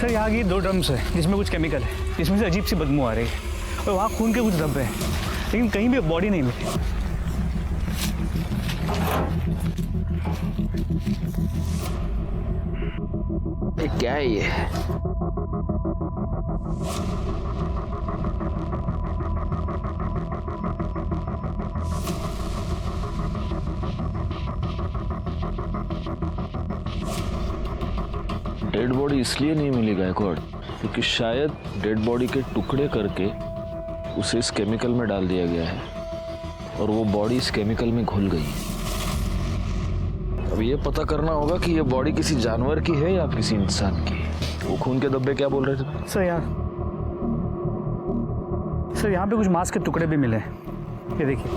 Sir यहाँ की 2 drums है जिसमें कुछ केमिकल है, जिसमें से अजीब सी बदबू आ रही है और वहाँ खून के कुछ धब्बे हैं, लेकिन कहीं भी बॉडी नहीं मिली। क्या है ये? डेड बॉडी इसलिए नहीं मिली गायकवाड़ क्योंकि शायद डेड बॉडी के टुकड़े करके उसे इस केमिकल में डाल दिया गया है और वो बॉडी इस केमिकल में घुल गई है। अब ये पता करना होगा कि ये बॉडी किसी जानवर की है या किसी इंसान की। वो खून के धब्बे क्या बोल रहे थे? सर यहाँ पे कुछ मांस के टुकड़े भी मिले हैं, ये देखिए।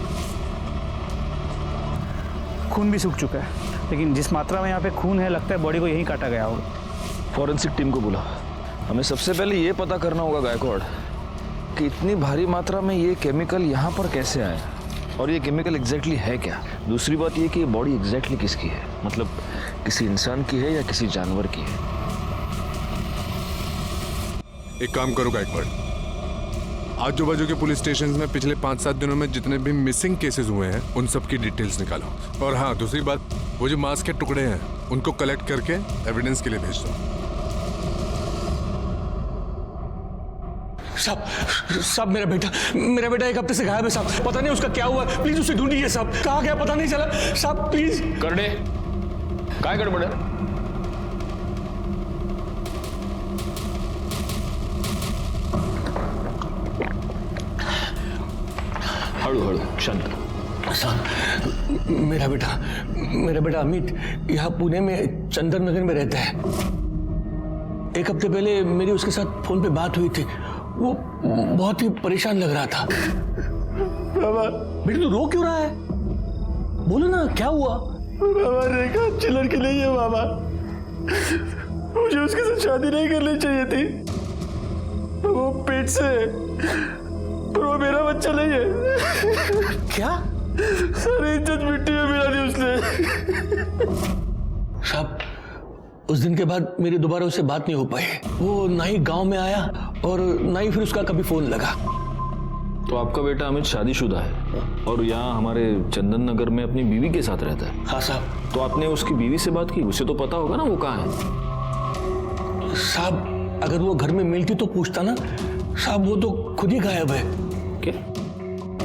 खून भी सूख चुका है, लेकिन जिस मात्रा में यहाँ पे खून है लगता है बॉडी को यहीं काटा गया होगा। फॉरेंसिक टीम को बुला। हमें सबसे पहले ये पता करना होगा गायकवाड़ कि इतनी भारी मात्रा में ये केमिकल यहाँ पर कैसे आया और ये केमिकल एग्जैक्टली है क्या। दूसरी बात ये कि ये बॉडी एग्जैक्टली किसकी है, मतलब किसी इंसान की है या किसी जानवर की है। एक काम करो गायकवाड़, आजू बाजू के पुलिस स्टेशन में पिछले 5-7 दिनों में जितने भी मिसिंग केसेस हुए हैं उन सब की डिटेल्स निकालो। और हाँ, दूसरी बात, वो जो मांस के टुकड़े हैं उनको कलेक्ट करके एविडेंस के लिए भेज दो। साहब मेरा बेटा 1 हफ्ते से गायब है साहब। पता नहीं उसका क्या हुआ, प्लीज उसे ढूंढिए साहब। कहाँ गया पता नहीं चला साहब, प्लीज। करने काय गड़बड़ है? हळू शांत। साहब मेरा बेटा अमित यहाँ पुणे में चंदन नगर में रहता है। 1 हफ्ते पहले मेरी उसके साथ फोन पे बात हुई थी। वो बहुत ही परेशान लग रहा था। बाबा बेटा तू रो क्यों रहा है? बोलो ना क्या हुआ? बाबा रेखा अच्छी लड़की नहीं है बाबा, मुझे उसके साथ शादी नहीं करनी चाहिए थी। वो पेट से है और वो मेरा बच्चा नहीं है। क्या? सारी इज्जत मिट्टी में मिला दी उसने। साहब उस दिन के बाद मेरी दोबारा उससे बात नहीं हो पाई। वो ना ही गांव में आया और ना ही फिर उसका कभी फोन लगा। तो आपका बेटा अमित शादीशुदा है और यहाँ हमारे चंदन नगर में अपनी बीवी के साथ रहता है? हाँ साहब। तो आपने उसकी बीवी से बात की? उसे तो पता होगा ना वो कहाँ है। साहब अगर वो घर में मिलती तो पूछता ना। साहब वो तो खुद ही गायब है। क्या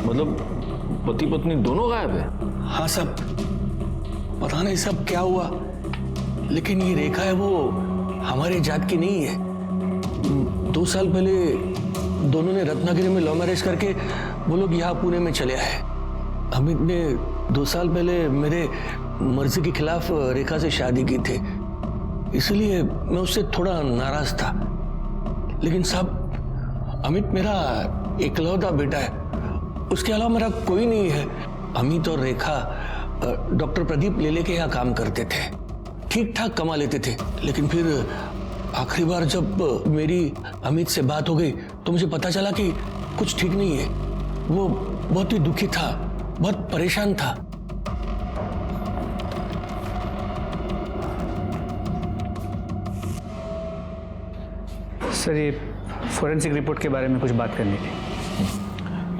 मतलब पति पत्नी दोनों गायब है? हाँ साहब, पता नहीं सब क्या हुआ, लेकिन ये रेखा है वो हमारे जात की नहीं है। 2 साल पहले दोनों ने रत्नागिरी में लव मैरिज करके वो लोग यहाँ पुणे में चले आए। अमित ने 2 साल पहले मेरे मर्जी के खिलाफ रेखा से शादी की थी, इसलिए मैं उससे थोड़ा नाराज था। लेकिन साहब अमित मेरा इकलौता बेटा है, उसके अलावा मेरा कोई नहीं है। अमित और रेखा डॉक्टर प्रदीप लेले के यहाँ काम करते थे, ठीक ठाक कमा लेते थे। लेकिन फिर आखिरी बार जब मेरी अमित से बात हो गई तो मुझे पता चला कि कुछ ठीक नहीं है। वो बहुत ही दुखी था, बहुत परेशान था। सर ये फोरेंसिक रिपोर्ट के बारे में कुछ बात करनी थी।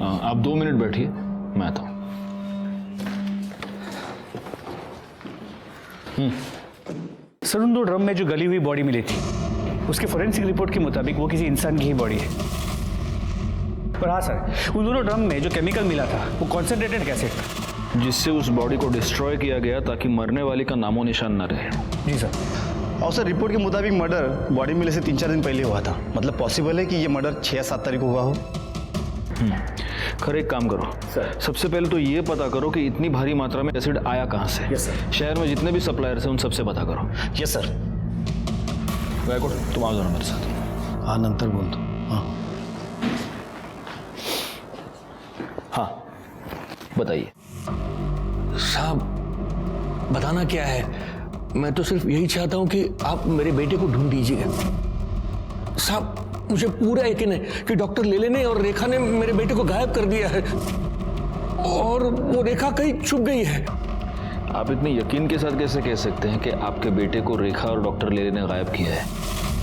आप 2 मिनट बैठिए, मैं आता हूँ। सर उन 2 ड्रम में जो गली हुई बॉडी मिली थी उसके फोरेंसिक रिपोर्ट के मुताबिक वो किसी इंसान की ही बॉडी है। और हाँ सर, उन दोनों ड्रम में जो केमिकल मिला था वो कॉन्सेंट्रेटेड कैसे था, जिससे उस बॉडी को डिस्ट्रॉय किया गया ताकि मरने वाले का नामो निशान न रहे। जी सर। और सर रिपोर्ट के मुताबिक मर्डर बॉडी मिलने से 3-4 दिन पहले हुआ था, मतलब पॉसिबल है कि ये मर्डर 6 या 7 तारीख को हुआ हो। खैर एक काम करो सर, सबसे पहले तो ये पता करो कि इतनी भारी मात्रा में एसिड आया कहाँ से। Yes sir. शहर में जितने भी सप्लायर्स हैं उन सबसे पता करो। Yes sir. गायकवाड़ तुम आ जाओ मेरे साथ। हाँ नंतर बोल दो। हाँ बताइए। साहब बताना क्या है, मैं तो सिर्फ यही चाहता हूं कि आप मेरे बेटे को ढूंढ दीजिएगा। साहब मुझे पूरा यकीन है कि डॉक्टर लेले ने और रेखा ने मेरे बेटे को गायब कर दिया है और वो रेखा कहीं छुप गई है। आप इतने यकीन के साथ कैसे कह सकते हैं कि आपके बेटे को रेखा और डॉक्टर लेले ने गायब किया है?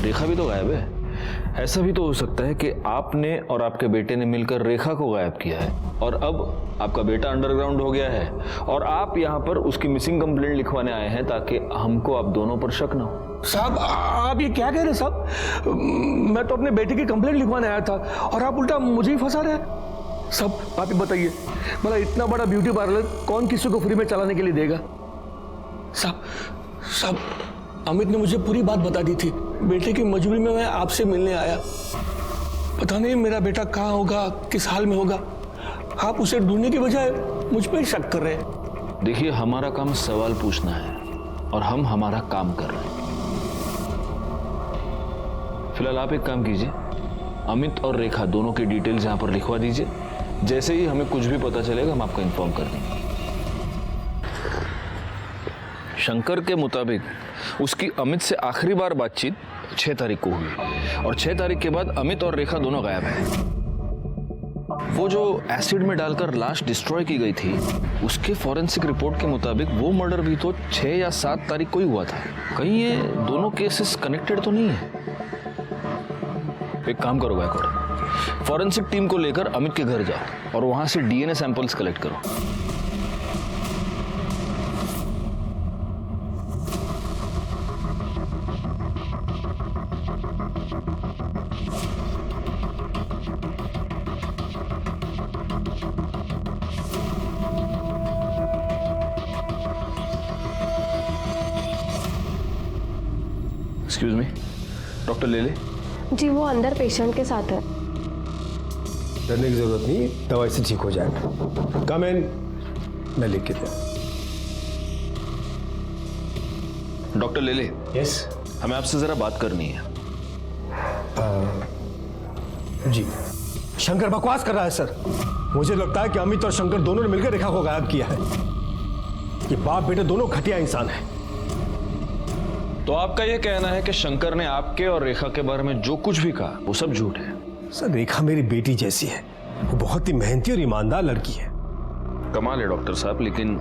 रेखा भी तो गायब है। ऐसा भी तो हो सकता है कि आपने और आपके बेटे ने मिलकर रेखा को गायब किया है और अब आपका बेटा अंडरग्राउंड हो गया है और आप यहाँ पर उसकी मिसिंग कंप्लेंट लिखवाने आए हैं ताकि हमको आप दोनों पर शक ना हो। साहब आप ये क्या कह रहे हैं साहब? मैं तो अपने बेटे की कंप्लेंट लिखवाने आया था और आप उल्टा मुझे ही फंसा रहे हैं। साहब आप ही बताइए, मतलब इतना बड़ा ब्यूटी पार्लर कौन किसी को फ्री में चलाने के लिए देगा? साहब अमित ने मुझे पूरी बात बता दी थी। बेटे की मजबूरी में मैं आपसे मिलने आया। पता नहीं मेरा बेटा कहाँ होगा, किस हाल में होगा। आप उसे ढूंढने की बजाय मुझ पर शक कर रहे हैं। देखिए, हमारा काम सवाल पूछना है और हम हमारा काम कर रहे हैं। फिलहाल आप एक काम कीजिए, अमित और रेखा दोनों की डिटेल्स यहाँ पर लिखवा दीजिए। जैसे ही हमें कुछ भी पता चलेगा हम आपको इन्फॉर्म कर देंगे। शंकर के मुताबिक उसकी अमित से आखिरी बार बातचीत 6 तारीख को हुई और 6 तारीख के बाद अमित और रेखा दोनों गायब हैं। वो जो एसिड में डालकर लाश डिस्ट्रॉय की गई थी, उसके फॉरेंसिक रिपोर्ट के मुताबिक वो मर्डर भी तो 6 या 7 तारीख को ही हुआ था। कहीं ये दोनों केसेस कनेक्टेड तो नहीं है? एक काम करो गायकवाड़, फॉरेंसिक टीम को लेकर अमित के घर जाओ और वहां से डीएनए सैंपल्स कलेक्ट करो। एक्सक्यूज मी, डॉक्टर ले ले। जी वो अंदर पेशेंट के साथ है। डरने की जरूरत नहीं, दवाई से ठीक हो जाएगा। कम इन, मैं लिख के दे। डॉक्टर ले ले। यस हमें आपसे जरा बात करनी है। जी। शंकर बकवास कर रहा है सर। मुझे लगता है कि अमित और शंकर दोनों ने मिलकर रेखा को गायब किया है। ये बाप बेटे दोनों घटिया इंसान हैं। तो आपका यह कहना है कि शंकर ने आपके और रेखा के बारे में जो कुछ भी कहा वो सब झूठ है? सर रेखा मेरी बेटी जैसी है, वो बहुत ही मेहनती और ईमानदार लड़की है। कमाल है डॉक्टर साहब, लेकिन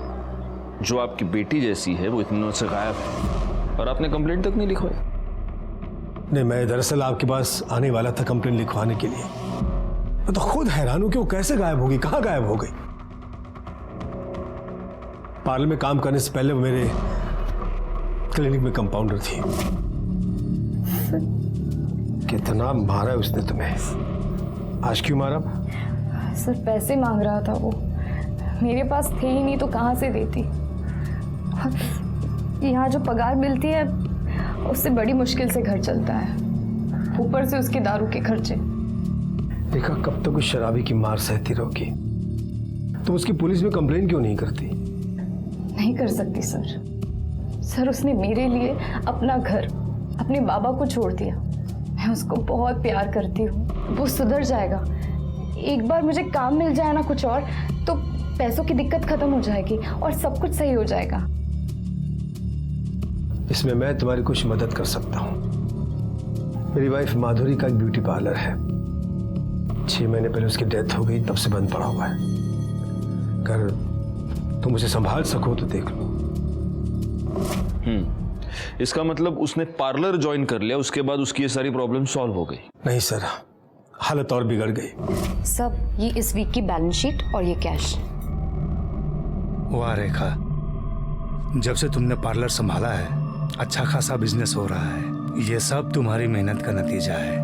जो आपकी बेटी जैसी है वो इतने दिनों से गायब है और आपने कंप्लेंट तक नहीं लिखवाई। नहीं, मैं दरअसल आपके पास आने वाला था कंप्लेंट लिखवाने के लिए। मैं तो खुद हैरान हूं कि वो कैसे गायब होगी, कहां गायब हो गई। पार्लर में काम करने से पहले वो मेरे क्लिनिक में कंपाउंडर थी। कितना मारा है उसने तुम्हें? आज क्यों मारा? सर पैसे मांग रहा था वो, मेरे पास थे ही नहीं तो कहाँ से देती। यहाँ जो पगार मिलती है उससे बड़ी मुश्किल से घर चलता है, ऊपर से उसके दारू के खर्चे। देखा कब तक उस शराबी की मार सहती रहोगी? तुम उसकी पुलिस में कंप्लेन क्यों नहीं करती? नहीं कर सकती सर। सर उसने मेरे लिए अपना घर, अपने बाबा को छोड़ दिया। मैं उसको बहुत प्यार करती हूँ। वो सुधर जाएगा। एक बार मुझे काम मिल जाए ना कुछ और, तो पैसों की दिक्कत खत्म हो जाएगी और सब कुछ सही हो जाएगा। इसमें मैं तुम्हारी कुछ मदद कर सकता हूँ। मेरी वाइफ माधुरी का एक ब्यूटी पार्लर है। 6 महीने पहले उसकी डेथ हो गई, तब से बंद पड़ा हुआ है। अगर तुम उसे संभाल सको तो देख लो। इसका मतलब उसने पार्लर ज्वाइन कर लिया, उसके बाद उसकी ये सारी प्रॉब्लम सॉल्व हो गई? नहीं सर, हालत और बिगड़ गई। सब ये इस वीक की बैलेंस शीट और ये कैश। वाह रेखा, जब से तुमने पार्लर संभाला है अच्छा खासा बिजनेस हो रहा है। ये सब तुम्हारी मेहनत का नतीजा है।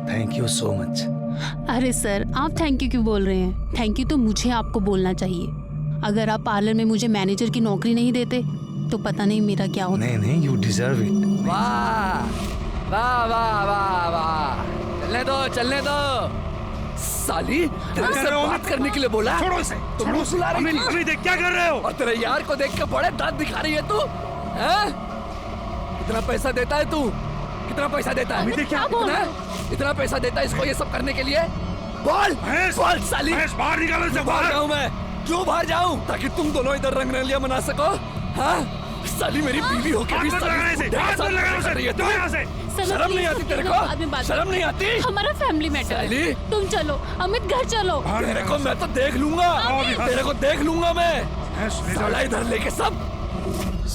Thank you so much. अरे सर, आप थैंक यू क्यों बोल रहे हैं? थैंक यू तो मुझे आपको बोलना चाहिए। अगर आप पार्लर में मुझे मैनेजर की नौकरी नहीं देते तो पता नहीं मेरा क्या होता। नहीं, यू डिजर्व इट। वाह वाह वाह वाह वाह, चलने दो साली। तेरे से बात करने के लिए बोला। छोड़ो इसे। तुम मुझे बुला रही थी। अभी देख क्या कर रहे हो? और तेरे यार को देख के बड़े दांत दिखा रही है तू, हैं? कितना पैसा देता है तू? कितना पैसा देता है? इतना पैसा देता है इसको ये सब करने के लिए? बोल बोल साली। बाहर निकालो इसे। बाहर जाऊं मैं? क्यों बाहर जाऊं? ताकि तुम दोनों इधर रंगरलिया मना सको? हाँ साली, मेरी बीवी होके भी कर रही है तू। शर्म नहीं आती तेरे को? शर्म नहीं आती? हमारा फैमिली मैटर है। तुम चलो अमित, घर चलो। तेरे को मैं तो देख लूंगा, तेरे को देख लूंगा मैं। साला इधर लेके सब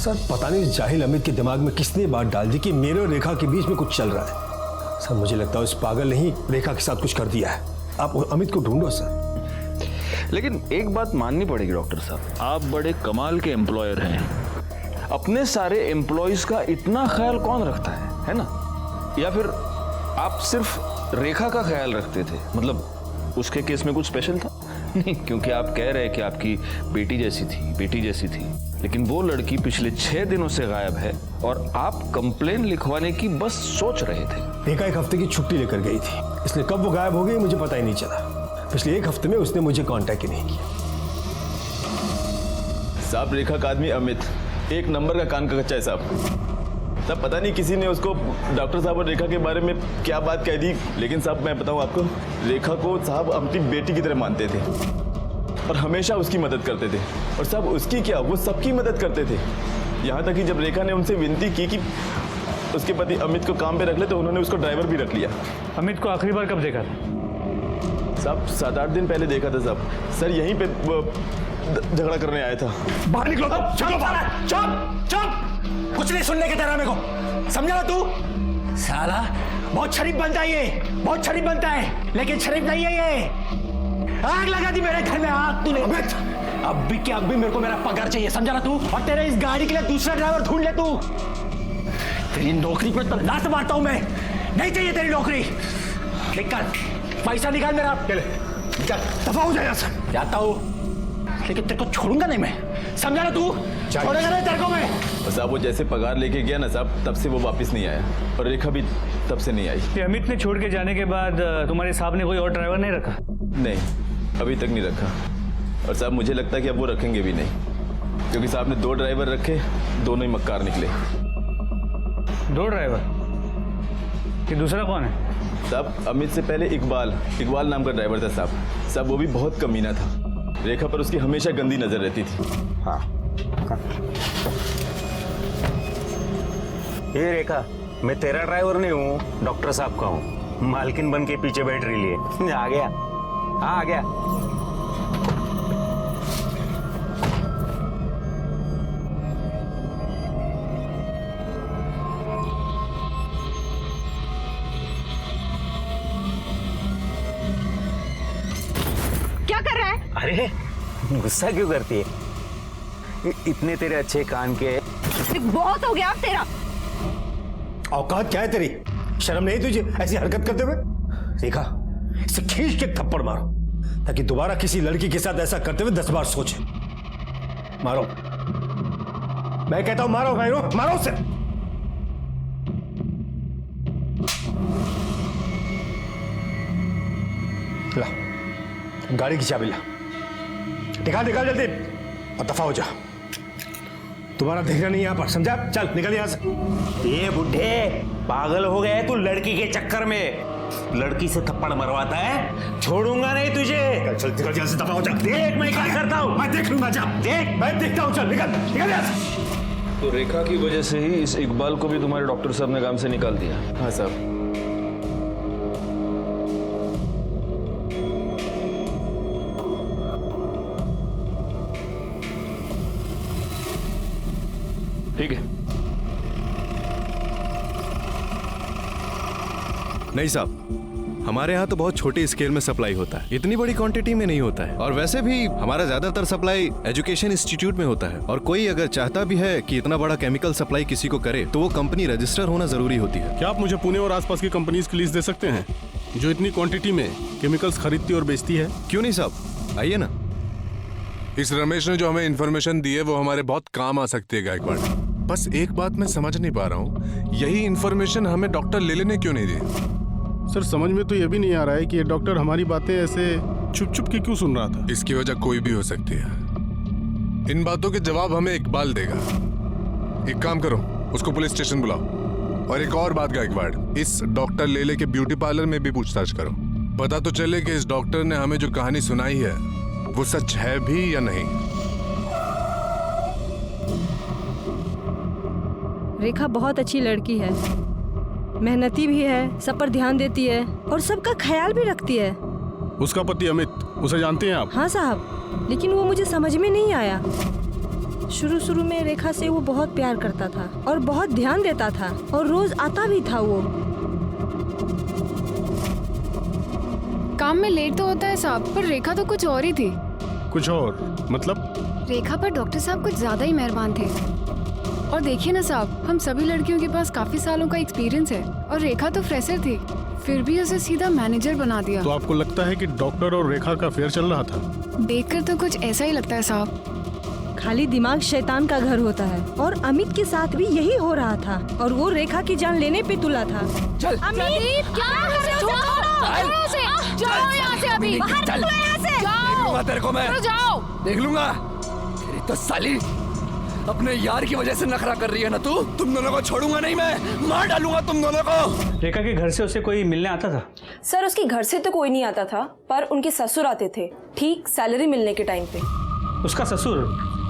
सर पता नहीं इस जाहिल अमित के दिमाग में किसने बात डाल दी कि मेरे और रेखा के बीच में कुछ चल रहा है। सर मुझे लगता है उस पागल ने ही रेखा के साथ कुछ कर दिया है। आप अमित को ढूंढो सर। लेकिन एक बात माननी पड़ेगी डॉक्टर साहब, आप बड़े कमाल के एम्प्लॉयर हैं। अपने सारे एम्प्लॉयज का इतना ख्याल कौन रखता है ना? या फिर आप सिर्फ रेखा का ख्याल रखते थे? मतलब उसके केस में कुछ स्पेशल था? नहीं, क्योंकि आप कह रहे हैं कि आपकी बेटी जैसी थी, लेकिन वो लड़की पिछले 6 दिनों से गायब है और आप कंप्लेन लिखवाने की बस सोच रहे थे। रेखा 1 हफ्ते की छुट्टी लेकर गई थी, इसलिए कब वो गायब हो गई मुझे पता ही नहीं चला। पिछले 1 हफ्ते में उसने मुझे कांटेक्ट ही नहीं किया। साहब रेखा का आदमी अमित 1 नंबर का कान का कच्चा है साहब। पता नहीं किसी ने उसको डॉक्टर साहब और रेखा के बारे में क्या बात कह दी, लेकिन साहब मैं बताऊं आपको, रेखा को साहब अपनी बेटी की तरह मानते थे और हमेशा उसकी मदद करते थे। और साहब उसकी क्या, वो सबकी मदद करते थे। यहाँ तक कि जब रेखा ने उनसे विनती की कि उसके पति अमित को काम पे रख ले तो उन्होंने उसको ड्राइवर भी रख लिया। अमित को आखिरी बार कब देखा था? साहब 7-8 दिन पहले देखा था साहब। सर यहीं पे झगड़ा करने आया था। बाहर निकलो। चुप। कुछ नहीं सुनने की तरह मेरे को, समझा ना तू? साला बहुत शरीफ बनता है ये, बहुत शरीफ बनता है, लेकिन शरीफ नहीं है ये। आग लगा दी मेरे घर में, आग तूने। अब भी क्या, अब भी मेरे को मेरा पगार चाहिए, समझा ना तू? और तेरे इस गाड़ी के लिए दूसरा ड्राइवर ढूंढ ले तू। तेरी नौकरी पे तो लात मारता हूं मैं, नहीं चाहिए तेरी नौकरी। निकल, पैसा निकाल मेरा। दफा हो जाएगा सर, जाता हूं, लेकिन तेरे को छोड़ूंगा नहीं मैं, समझा ना तू? छोड़ेगा नहीं तेरे को मैं। साहब वो जैसे पगार लेके गया ना साहब, तब से वो वापस नहीं आया और रेखा भी तब से नहीं आई। ये अमित ने छोड़ के जाने के बाद तुम्हारे साहब ने कोई और ड्राइवर नहीं रखा? नहीं, अभी तक नहीं रखा। और साहब मुझे लगता है कि अब वो रखेंगे भी नहीं, क्योंकि साहब ने 2 ड्राइवर रखे, दोनों ही मक्कार निकले। 2 ड्राइवर? ये दूसरा कौन है? साहब अमित से पहले इकबाल नाम का ड्राइवर था साहब। वो भी बहुत कमीना था, रेखा पर उसकी हमेशा गंदी नजर रहती थी। हाँ। ये रेखा, मैं तेरा ड्राइवर नहीं हूँ, डॉक्टर साहब का हूँ। मालकिन बन के पीछे बैठ रही है। आ गया, हाँ आ गया। क्या कर रहा है? अरे गुस्सा क्यों करती है? इतने तेरे अच्छे कान के। बहुत हो गया अब तेरा। औकात क्या है तेरी? शर्म नहीं तुझे ऐसी हरकत करते हुए? देखा, इसे खींच के थप्पड़ मारो, ताकि दोबारा किसी लड़की के साथ ऐसा करते हुए 10 बार सोचे। मारो, मैं कहता हूं मारो भाई, मारो उसे। ला, गाड़ी की चाबी ला, निकाल जल्दी और दफा हो जा। तुम्हारा देखना नहीं यहाँ पर, समझा? चल निकल यहाँ से। ये बुढ़े पागल हो गए तू लड़की के चक्कर में। लड़की से थप्पड़ मरवाता है, छोड़ूंगा नहीं तुझे। चल निकल यहाँ से, दफा हो जा। देख मैं क्या करता हूँ, मैं देख लूंगा। जा देख, मैं देखता हूँ। चल निकल यहाँ से। तो रेखा की वजह से ही इस इकबाल को भी तुम्हारे डॉक्टर साहब ने काम से निकाल दिया? हाँ साहब। ठीक है। नहीं साहब, हमारे यहाँ तो बहुत छोटे स्केल में सप्लाई होता है, इतनी बड़ी क्वांटिटी में नहीं होता है। और वैसे भी हमारा ज्यादातर सप्लाई एजुकेशन इंस्टीट्यूट में होता है, और कोई अगर चाहता भी है कि इतना बड़ा केमिकल सप्लाई किसी को करे तो वो कंपनी रजिस्टर होना जरूरी होती है। क्या आप मुझे पुणे और आसपास की कंपनीज की लिस्ट दे सकते हैं जो इतनी क्वांटिटी में केमिकल्स खरीदती और बेचती है? क्यों नहीं साहब, आइए ना। इस रमेश ने जो हमें इन्फॉर्मेशन दी है वो हमारे बहुत काम आ सकती है गायकवाड़। बस एक बात मैं समझ नहीं पा रहा हूँ, यही इन्फॉर्मेशन हमें डॉक्टर लेले ने क्यों नहीं दी? सर समझ में तो ये भी नहीं आ रहा है कि ये डॉक्टर हमारी बातें ऐसे छुप छुप के क्यों सुन रहा था। इसकी वजह कोई भी हो सकती है। इन बातों के जवाब हमें इकबाल देगा। एक काम करो, उसको पुलिस स्टेशन बुलाओ। और एक और बात गायकवाड़, इस डॉक्टर लेले के ब्यूटी पार्लर में भी पूछताछ करो। पता तो चले कि इस डॉक्टर ने हमें जो कहानी सुनाई है वो सच है भी या नहीं। रेखा बहुत अच्छी लड़की है, मेहनती भी है, सब पर ध्यान देती है और सबका ख्याल भी रखती है। उसका पति अमित, उसे जानते हैं आप? हाँ साहब, लेकिन वो मुझे समझ में नहीं आया। शुरू शुरू में रेखा से वो बहुत प्यार करता था और बहुत ध्यान देता था और रोज आता भी था वो। काम में लेट तो होता है साहब, पर रेखा तो कुछ और ही थी। कुछ और मतलब? रेखा पर डॉक्टर साहब कुछ ज्यादा ही मेहरबान थे। और देखिए ना साहब, हम सभी लड़कियों के पास काफी सालों का एक्सपीरियंस है और रेखा तो फ्रेशर थी, फिर भी उसे सीधा मैनेजर बना दिया। तो आपको लगता है कि डॉक्टर और रेखा का अफेयर चल रहा था? देखकर तो कुछ ऐसा ही लगता है साहब। खाली दिमाग शैतान का घर होता है और अमित के साथ भी यही हो रहा था और वो रेखा की जान लेने पे तुला था। चल अमित, क्या कर रहे हो? जाओ यहाँ से अभी, बाहर चल। निकलो यहाँ से। देख लूंगा तेरे को मैं। जाओ। देख लूंगा। तेरी तो साली अपने यार की वजह से नखरा कर रही है ना तू। तुम दोनों को छोड़ूंगा नहीं मैं, मार डालूंगा तुम दोनों को। रेखा के घर से उसे कोई मिलने आता था? सर उसके घर से तो कोई नहीं आता था, पर उनके ससुर आते थे ठीक सैलरी मिलने के टाइम पे। उसका ससुर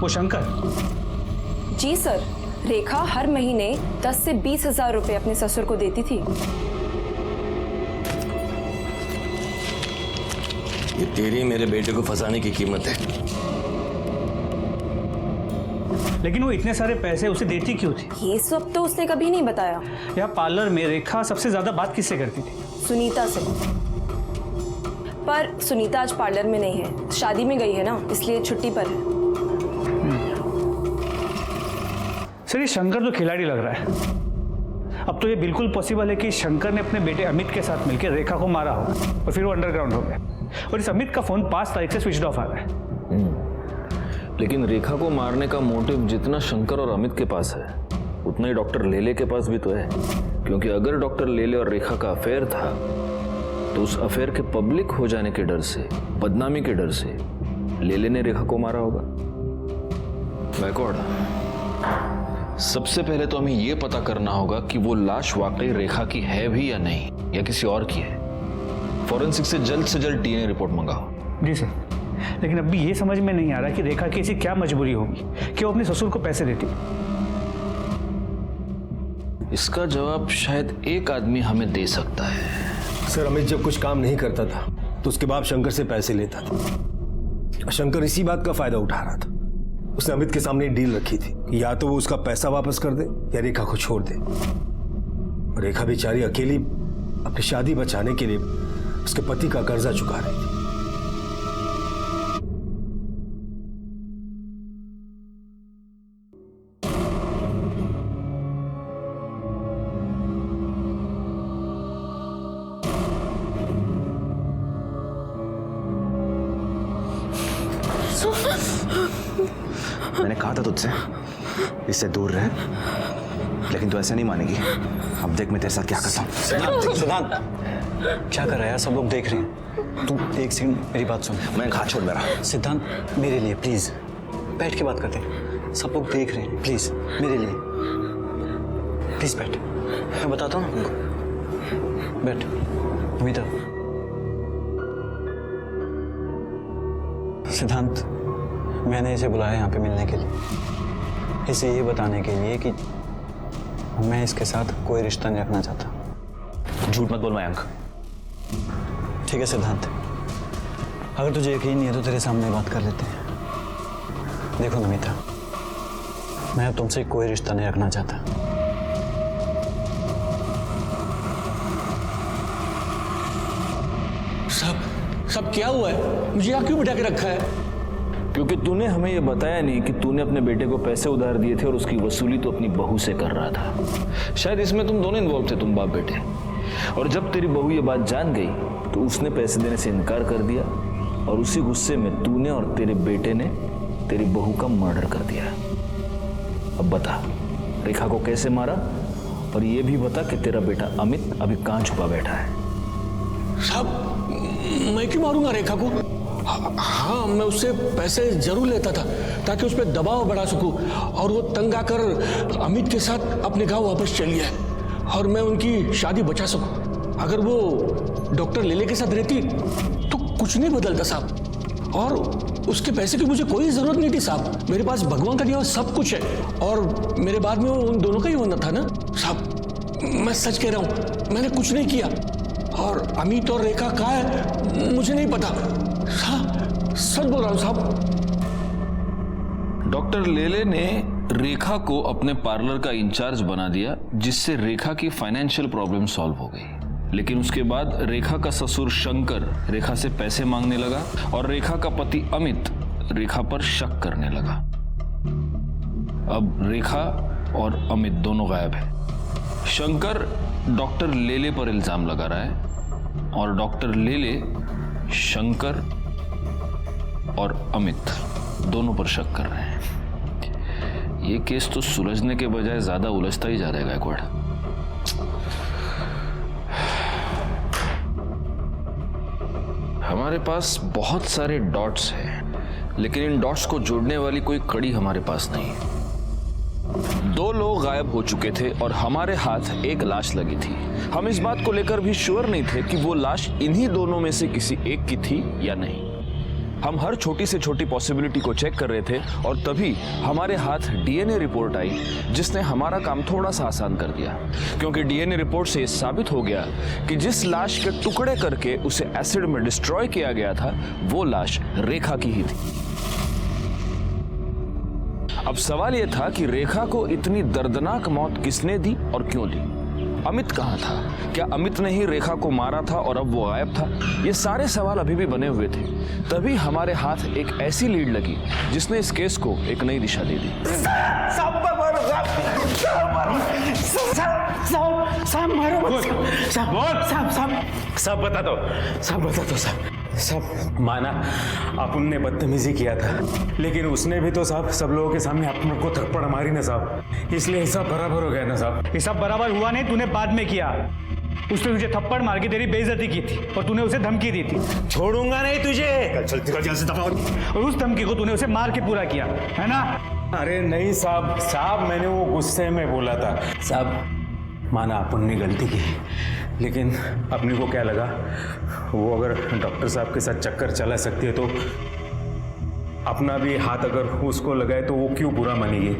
वो शंकर? जी सर, रेखा हर महीने 10 से 20 हजार रुपए अपने ससुर को देती थी। ये तेरी मेरे बेटे को फंसाने की कीमत है। लेकिन वो इतने सारे पैसे उसे देती क्यों थी? ये सब तो उसने कभी नहीं बताया। यहाँ पार्लर में रेखा सबसे ज्यादा बात किससे करती थी? सुनीता से। पर सुनीता आज पार्लर में नहीं है, शादी में गई है ना, इसलिए छुट्टी पर है। सर ये शंकर तो खिलाड़ी लग रहा है। अब तो ये बिल्कुल पॉसिबल है कि शंकर ने अपने बेटे अमित के साथ मिलकर रेखा को मारा हो और फिर वो अंडरग्राउंड हो गया। और इस अमित का फोन 5 तारीख से स्विच ऑफ आ रहा है। लेकिन रेखा को मारने का मोटिव जितना शंकर और अमित के पास है उतना ही डॉक्टर लेले के पास भी तो है। क्योंकि अगर डॉक्टर लेले और रेखा का अफेयर था तो उस अफेयर के पब्लिक हो जाने के डर से, बदनामी के डर से लेले ने रेखा को मारा होगा। बैकवर्ड, सबसे पहले तो हमें यह पता करना होगा कि वो लाश वाकई रेखा की है भी या नहीं, या किसी और की है। फॉरेंसिक से जल्द डीएनए रिपोर्ट मंगाओ। जी सर, लेकिन अभी ये समझ में नहीं आ रहा कि रेखा की ऐसी क्या मजबूरी होगी कि वो अपने ससुर को पैसे देती। इसका जवाब शायद एक आदमी हमें दे सकता है। सर अमित जब कुछ काम नहीं करता था तो उसके बाप शंकर से पैसे लेता था। शंकर इसी बात का फायदा उठा रहा था। उसने अमित के सामने एक डील रखी थी कि या तो वो उसका पैसा वापस कर दे या रेखा को छोड़ दे। और रेखा बेचारी अकेली अपनी शादी बचाने के लिए उसके पति का कर्जा चुका रही थी। मैंने कहा था तुझसे इससे दूर रहे, लेकिन तू ऐसे नहीं मानेगी। अब देख मैं तेरे साथ क्या करता हूँ। सिद्धांत क्या कर रहा है यार, सब लोग देख रहे हैं। तू एक सेकंड मेरी बात सुन। मैं हाथ छोड़ मेरा। सिद्धांत मेरे लिए प्लीज बैठ के बात करते हैं। सब लोग देख रहे हैं, प्लीज मेरे लिए प्लीज बैठ। मैं बताता हूँ ना उनको। बैठ अमिता। सिद्धांत मैंने इसे बुलाया यहाँ पे मिलने के लिए, इसे ये बताने के लिए कि मैं इसके साथ कोई रिश्ता नहीं रखना चाहता। झूठ मत बोल मयंक। ठीक है सिद्धांत, अगर तुझे यकीन नहीं है तो तेरे सामने बात कर लेते हैं। देखो नमिता, मैं अब तुमसे कोई रिश्ता नहीं रखना चाहता। सब क्या हुआ है? मुझे यहाँ क्यों बिठा के रखा है? क्योंकि तूने हमें यह बताया नहीं कि तूने अपने बेटे को पैसे उधार दिए थे और उसकी वसूली तो अपनी बहू से कर रहा था। शायद इसमें तुम दोनों इन्वॉल्व थे, तुम बाप बेटे। और जब तेरी बहू ये बात जान गई तो उसने पैसे देने से इनकार कर दिया और उसी गुस्से में तूने और तेरे बेटे ने तेरी बहू का मर्डर कर दिया। अब बता रेखा को कैसे मारा, और ये भी बता कि तेरा बेटा अमित अभी कहाँ छुपा बैठा है। साहब मैं क्यों मारूंगा रेखा को? हाँ, मैं उससे पैसे जरूर लेता था ताकि उस पर दबाव बढ़ा सकूं और वो तंग आकर अमित के साथ अपने गांव वापस चली जाए और मैं उनकी शादी बचा सकूं। अगर वो डॉक्टर लेले के साथ रहती तो कुछ नहीं बदलता साहब। और उसके पैसे की मुझे कोई जरूरत नहीं थी साहब। मेरे पास भगवान का दिया हुआ सब कुछ है और मेरे बाद में वो उन दोनों का ही होना था ना साहब। मैं सच कह रहा हूँ, मैंने कुछ नहीं किया। और अमित और रेखा कहाँ है मुझे नहीं पता। सच बोल रहा हूँ साहब। डॉक्टर लेले ने रेखा को अपने पार्लर का इंचार्ज बना दिया, जिससे रेखा की फाइनेंशियल प्रॉब्लम सॉल्व हो गई। लेकिन उसके बाद रेखा का ससुर शंकर रेखा से पैसे मांगने लगा और रेखा का पति अमित रेखा पर शक करने लगा। अब रेखा और अमित दोनों गायब है। शंकर डॉक्टर लेले पर इल्जाम लगा रहा है और डॉक्टर लेले शंकर और अमित दोनों पर शक कर रहे हैं। ये केस तो सुलझने के बजाय ज्यादा उलझता ही जा रहा है गायकवाड़। हमारे पास बहुत सारे डॉट्स हैं, लेकिन इन डॉट्स को जोड़ने वाली कोई कड़ी हमारे पास नहीं है। 2 लोग गायब हो चुके थे और हमारे हाथ एक लाश लगी थी। हम इस बात को लेकर भी श्योर नहीं थे कि वो लाश इन्हीं दोनों में से किसी एक की थी या नहीं। हम हर छोटी से छोटी पॉसिबिलिटी को चेक कर रहे थे और तभी हमारे हाथ डीएनए रिपोर्ट आई, जिसने हमारा काम थोड़ा सा आसान कर दिया, क्योंकि डीएनए रिपोर्ट से साबित हो गया कि जिस लाश के टुकड़े करके उसे एसिड में डिस्ट्रॉय किया गया था, वो लाश रेखा की ही थी। अब सवाल यह था कि रेखा को इतनी दर्दनाक मौत किसने दी और क्यों दी? अमित कहाँ था? क्या अमित ने ही रेखा को मारा था और अब वो गायब था? ये सारे सवाल अभी भी बने हुए थे। तभी हमारे हाथ एक ऐसी लीड लगी जिसने इस केस को एक नई दिशा दे दी। सब बता दो सब माना अपन ने बदतमीजी किया था, लेकिन उसने भी तो साहब सब लोगों के सामने अपन को थप्पड़ मारी ना साहब, इसलिए सब बराबर हो गया ना साहब। ये सब बराबर हुआ नहीं, तूने बाद में किया। उसने तुझे थप्पड़ मार के तेरी बेइज्जती की थी और तूने उसे धमकी दी थी। छोड़ूंगा नहीं तुझे, चल से दफा। और उस धमकी को तूने उसे मार के पूरा किया, है ना? अरे नहीं साहब मैंने वो गुस्से में बोला था साहब। माना अपन ने गलती की, लेकिन अपने को क्या लगा वो अगर डॉक्टर साहब के साथ चक्कर चला सकती है तो अपना भी हाथ अगर उसको लगाए तो वो क्यों बुरा मानेगी।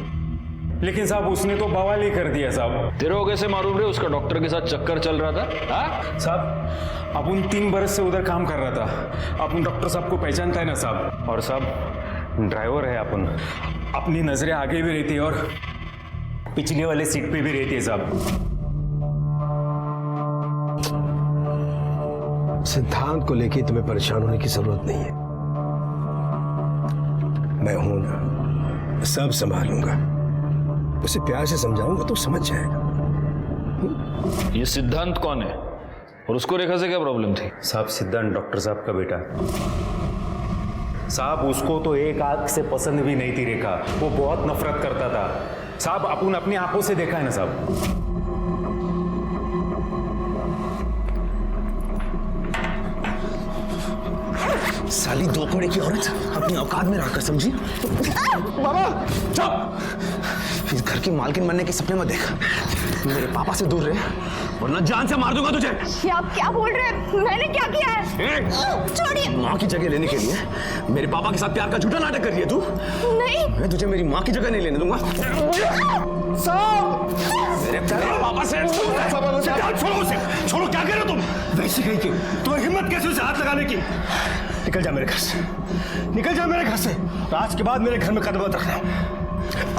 लेकिन साहब उसने तो बवाल ही कर दिया साहब। तेरे को कैसे मालूम रे उसका डॉक्टर के साथ चक्कर चल रहा था? हाँ साहब अपन 3 बरस से उधर काम कर रहा था, अपन डॉक्टर साहब को पहचानता है ना साहब। और साहब ड्राइवर है अपन, अपनी नजरें आगे भी रहती है और पिछले वाले सीट पे भी रहती है साहब। सिद्धांत को लेके तुम्हें परेशान होने की जरूरत नहीं है, मैं हूं ना, सब संभालूंगा। उसे प्यार से समझाऊंगा तो समझ जाएगा। ये सिद्धांत कौन है और उसको रेखा से क्या प्रॉब्लम थी? साहब सिद्धांत डॉक्टर साहब का बेटा साहब, उसको तो एक आंख से पसंद भी नहीं थी रेखा, वो बहुत नफरत करता था साहब। अपन अपनी आंखों से देखा है ना साहब। साली 2 कौड़े की औरत अपनी औकात में रहकर, समझी? बाबा चुप! इस घर की मालकिन बनने के सपने मत देख। मेरे पापा से दूर रहे वरना जान से मार दूंगा तुझे। ये आप क्या बोल रहे हैं? मैंने क्या किया है? छोड़िए। माँ की जगह लेने के लिए मेरे पापा के साथ प्यार का झूठा नाटक कर रही है तू? नहीं, मैं तुझे मेरी माँ की जगह नहीं लेने दूंगा। मेरे प्यारे पापा से छोड़ो उसे, छोड़ो। क्या कर रहे हो तुम? वैसे कहीं की तुम्हें हिम्मत कैसे उसे हाथ लगाने की? निकल जा मेरे घर से, निकल जा मेरे घर से। आज के बाद मेरे घर में कदम मत रखना।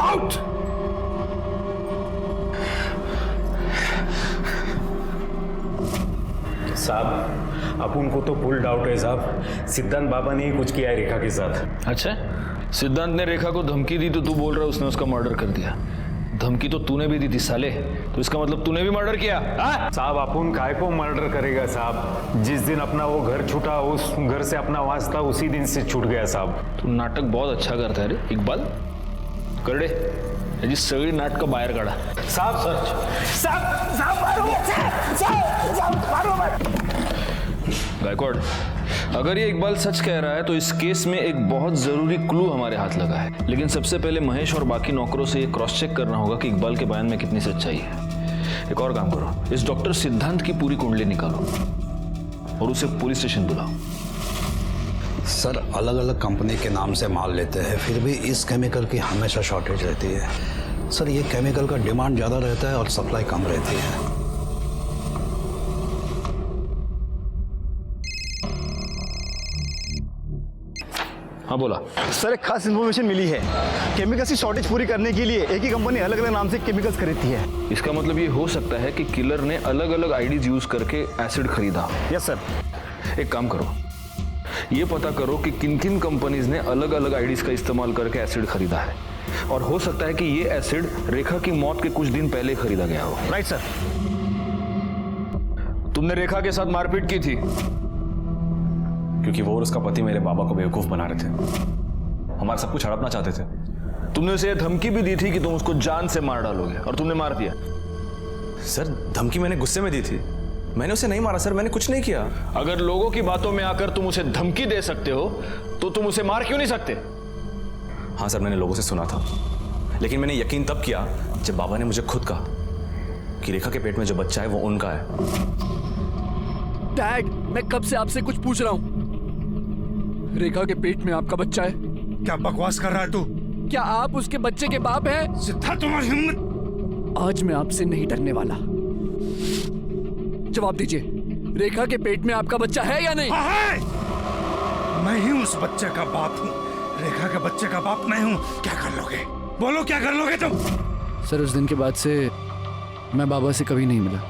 आउट! साहब अपन को तो फुल डाउट है साहब, सिद्धांत बाबा ने ही कुछ किया है रेखा के साथ। अच्छा, सिद्धांत ने रेखा को धमकी दी तो तू बोल रहा है उसने उसका मर्डर कर दिया? धमकी तो तूने भी दी थी साले, तो इसका मतलब तूने भी मर्डर किया? साहब अपन काय को मर्डर करेगा साहब? जिस दिन अपना वो घर छूटा, उस घर से अपना वास्ता उसी दिन से छूट गया साहब। तू नाटक बहुत अच्छा करता है रे इकबाल। करडे याची सगळी नाटकं बाहेर काढा। साहब गायकवाड़, अगर ये इकबाल सच कह रहा है तो इस केस में एक बहुत जरूरी क्लू हमारे हाथ लगा है। लेकिन सबसे पहले महेश और बाकी नौकरों से ये क्रॉस चेक करना होगा कि इकबाल के बयान में कितनी सच्चाई है। एक और काम करो, इस डॉक्टर सिद्धांत की पूरी कुंडली निकालो और उसे पुलिस स्टेशन बुलाओ। सर अलग अलग कंपनी के नाम से माल लेते हैं, फिर भी इस केमिकल की हमेशा शॉर्टेज रहती है। सर ये केमिकल का डिमांड ज़्यादा रहता है और सप्लाई कम रहती है। हाँ बोला। सर एक खास इन्फॉर्मेशन मिली है। केमिकल्स की शॉर्टेज पूरी करने के लिए एक ही कंपनी अलग अलग नाम से केमिकल्स खरीदती है। इसका मतलब ये हो सकता है कि किलर ने अलग अलग आईडीज यूज करके एसिड खरीदा। Yes sir. एक काम करो, ये पता करो कि किन किन कंपनीज ने अलग अलग आईडीज का इस्तेमाल करके एसिड खरीदा है, और हो सकता है कि ये एसिड रेखा की मौत के कुछ दिन पहले खरीदा गया हो। Right sir. तुमने रेखा के साथ मारपीट की थी क्योंकि वो और उसका पति मेरे बाबा को बेवकूफ बना रहे थे, हमारा सब कुछ हड़पना चाहते थे। तुमने उसे यह धमकी भी दी थी कि तुम उसको जान से मार डालोगे, और तुमने मार दिया। सर धमकी मैंने गुस्से में दी थी, मैंने उसे नहीं मारा सर, मैंने कुछ नहीं किया। अगर लोगों की बातों में आकर तुम उसे धमकी दे सकते हो तो तुम उसे मार क्यों नहीं सकते? हाँ सर, मैंने लोगों से सुना था, लेकिन मैंने यकीन तब किया जब बाबा ने मुझे खुद कहा कि रेखा के पेट में जो बच्चा है वो उनका है। डैड, मैं कब से आपसे कुछ पूछ रहा हूँ। रेखा के पेट में आपका बच्चा है? क्या बकवास कर रहा है तू? क्या आप उसके बच्चे के बाप हैं? सिद्धार्थ, तुम्हारी हिम्मत! आज मैं आपसे नहीं डरने वाला। जवाब दीजिए, रेखा के पेट में आपका बच्चा है या नहीं? हाँ है। मैं ही उस बच्चे का बाप हूँ, रेखा के बच्चे का बाप नहीं हूँ। क्या कर लोगे? बोलो क्या कर लोगे तुम? सर उस दिन के बाद से मैं बाबा से कभी नहीं मिला,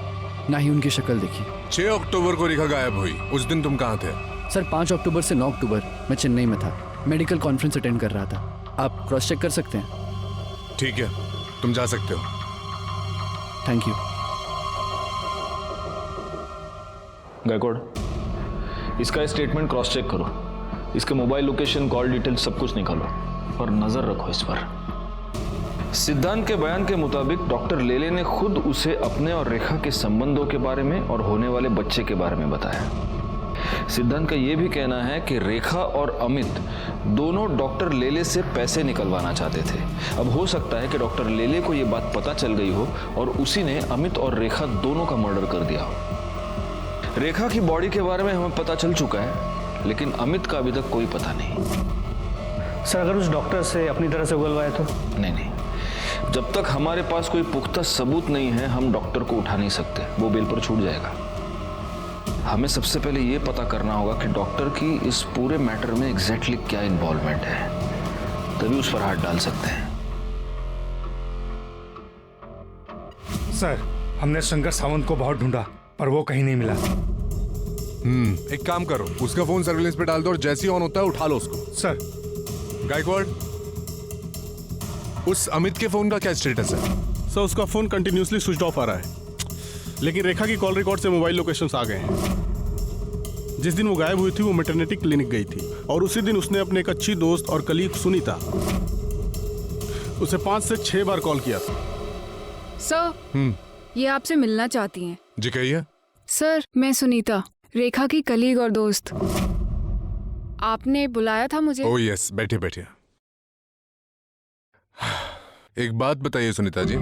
ना ही उनकी शक्ल देखी। 6 अक्टूबर को रेखा गायब हुई, उस दिन तुम कहाँ थे? सर 5 अक्टूबर से 9 अक्टूबर मैं चेन्नई में था, मेडिकल कॉन्फ्रेंस अटेंड कर रहा था। आप क्रॉस चेक कर सकते हैं। ठीक है, तुम जा सकते हो। Thank you. गायकवाड़, इसका स्टेटमेंट क्रॉस चेक करो, इसके मोबाइल लोकेशन, कॉल डिटेल सब कुछ निकालो और नजर रखो इस पर। सिद्धांत के बयान के मुताबिक डॉक्टर लेले ने खुद उसे अपने और रेखा के संबंधों के बारे में और होने वाले बच्चे के बारे में बताया। सिद्धांत का यह भी कहना है कि रेखा और अमित दोनों डॉक्टर लेले से पैसे निकलवाना चाहते थे। अब हो सकता है कि डॉक्टर लेले को यह बात पता चल गई हो और उसी ने अमित और रेखा दोनों का मर्डर कर दिया हो। रेखा की बॉडी के बारे में हमें पता चल चुका है, लेकिन अमित का अभी तक कोई पता नहीं। सर अगर उस डॉक्टर से अपनी तरह से उगलवाए तो? नहीं, जब तक हमारे पास कोई पुख्ता सबूत नहीं है हम डॉक्टर को उठा नहीं सकते, वो बेल पर छूट जाएगा। हमें सबसे पहले ये पता करना होगा कि डॉक्टर की इस पूरे मैटर में एग्जैक्टली क्या इन्वॉल्वमेंट है, तभी उस पर हाथ डाल सकते हैं। सर हमने शंकर सावंत को बहुत ढूंढा पर वो कहीं नहीं मिला। एक काम करो, उसका फोन सर्विलेंस पे डाल दो और जैसे ही ऑन होता है उठा लो उसको। सर। गायकवाड़, उस अमित के फोन का क्या स्टेटस है? सर उसका फोन कंटिन्यूसली स्विच ऑफ आ रहा है, लेकिन रेखा की कॉल रिकॉर्ड से मोबाइल लोकेशंस आ गए हैं। जिस दिन वो गायब हुई थी वो मैटरनिटी क्लिनिक गई थी, और उसी दिन उसने अपने एक अच्छी दोस्त और कलीग सुनीता उसे 5 से 6 बार कॉल किया था। सर ये आपसे मिलना चाहती हैं। जी कहिए। सर मैं सुनीता, रेखा की कलीग और दोस्त। आपने बुलाया था मुझे। ओह यस, बैठिए बैठिए। एक बात बताइए सुनीता जी,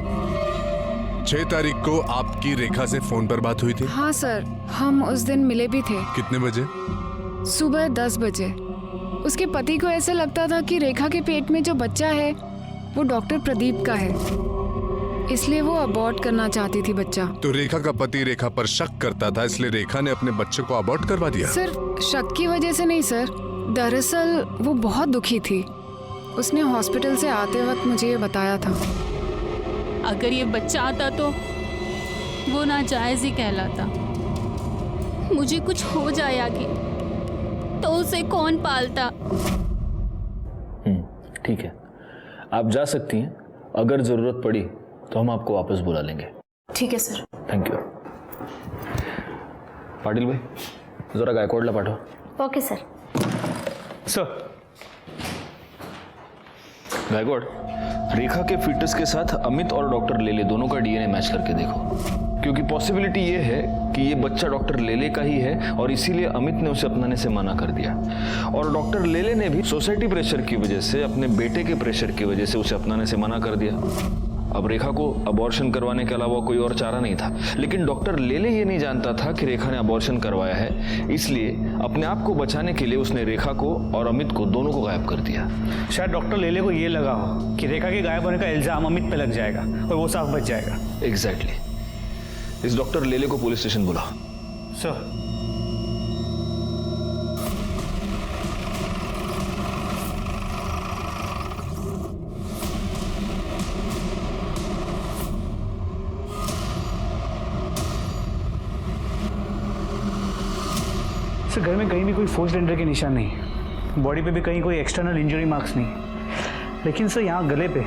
6 तारीख को आपकी रेखा से फोन पर बात हुई थी? हाँ सर, हम उस दिन मिले भी थे। कितने बजे? सुबह 10 बजे। उसके पति को ऐसा लगता था कि रेखा के पेट में जो बच्चा है वो डॉक्टर प्रदीप का है, इसलिए वो अबॉर्ट करना चाहती थी बच्चा। तो रेखा का पति रेखा पर शक करता था, इसलिए रेखा ने अपने बच्चे को अबॉर्ट करवा दिया? सर शक की वजह से नहीं सर, दरअसल वो बहुत दुखी थी। उसने हॉस्पिटल से आते वक्त मुझे ये बताया था। अगर ये बच्चा आता तो वो नाजायज ही कहलाता। मुझे कुछ हो जाए आगे तो उसे कौन पालता? ठीक है, आप जा सकती हैं। अगर जरूरत पड़ी तो हम आपको वापस बुला लेंगे। ठीक है सर। Thank you. पाटिल भाई जरा गायकवाड़ला पाठव। Okay sir. सर। गायकवाड़, रेखा के फीटस के साथ अमित और डॉक्टर लेले दोनों का डीएनए मैच करके देखो, क्योंकि पॉसिबिलिटी ये है कि ये बच्चा डॉक्टर लेले का ही है और इसीलिए अमित ने उसे अपनाने से मना कर दिया, और डॉक्टर लेले ने भी सोसाइटी प्रेशर की वजह से, अपने बेटे के प्रेशर की वजह से उसे अपनाने से मना कर दिया। अब रेखा को अबॉर्शन करवाने के अलावा कोई और चारा नहीं था, लेकिन डॉक्टर लेले ये नहीं जानता था कि रेखा ने अबॉर्शन करवाया है, इसलिए अपने आप को बचाने के लिए उसने रेखा को और अमित को दोनों को गायब कर दिया। शायद डॉक्टर लेले को ये लगा हो कि रेखा के गायब होने का इल्जाम अमित पे लग जाएगा और वो साफ बच जाएगा। एग्जैक्टली। इस डॉक्टर लेले को पुलिस स्टेशन बुला। सर। सर घर में कहीं भी कोई फोर्स्ड एंट्री के निशान नहीं, बॉडी पे भी कहीं कोई एक्सटर्नल इंजरी मार्क्स नहीं, लेकिन सर यहाँ गले पे